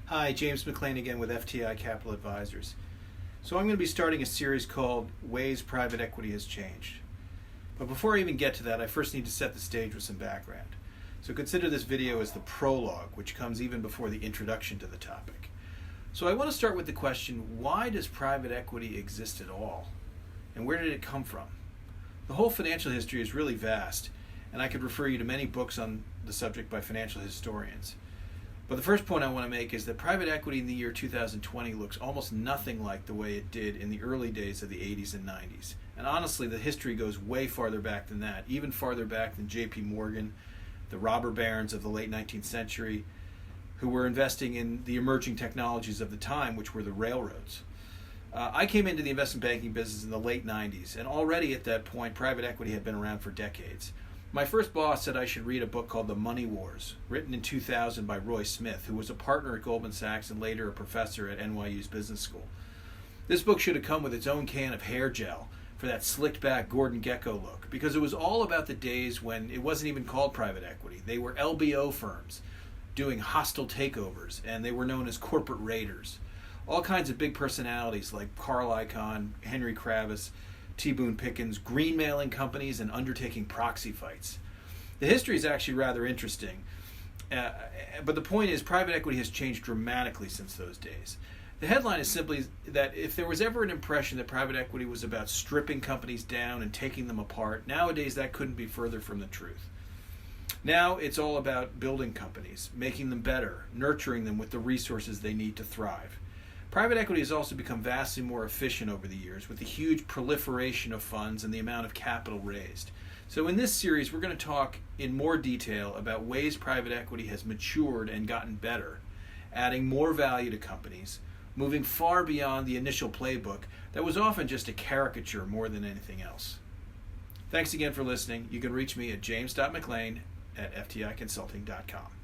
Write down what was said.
Hi, James McLean again with FTI Capital Advisors. So I'm going to be starting a series called Ways Private Equity Has Changed. But before I even get to that, I first need to set the stage with some background. So consider this video as the prologue, which comes even before the introduction to the topic. So I want to start with the question, why does private equity exist at all? And where did it come from? The whole financial history is really vast, and I could refer you to many books on the subject by financial historians. But the first point I want to make is that private equity in the year 2020 looks almost nothing like the way it did in the early days of the 80s and 90s. And honestly, the history goes way farther back than that, even farther back than J.P. Morgan, the robber barons of the late 19th century, who were investing in the emerging technologies of the time, which were the railroads. I came into the investment banking business in the late 90s, and already at that point, private equity had been around for decades. My first boss said I should read a book called The Money Wars, written in 2000 by Roy Smith, who was a partner at Goldman Sachs and later a professor at NYU's business school. This book should have come with its own can of hair gel for that slicked back Gordon Gekko look, because it was all about the days when it wasn't even called private equity. They were LBO firms doing hostile takeovers, and they were known as corporate raiders. All kinds of big personalities like Carl Icahn, Henry Kravis, T. Boone Pickens, greenmailing companies and undertaking proxy fights. The history is actually rather interesting, but the point is private equity has changed dramatically since those days. The headline is simply that if there was ever an impression that private equity was about stripping companies down and taking them apart, nowadays that couldn't be further from the truth. Now it's all about building companies, making them better, nurturing them with the resources they need to thrive. Private equity has also become vastly more efficient over the years with the huge proliferation of funds and the amount of capital raised. So in this series, we're going to talk in more detail about ways private equity has matured and gotten better, adding more value to companies, moving far beyond the initial playbook that was often just a caricature more than anything else. Thanks again for listening. You can reach me at james.mclean@fticonsulting.com.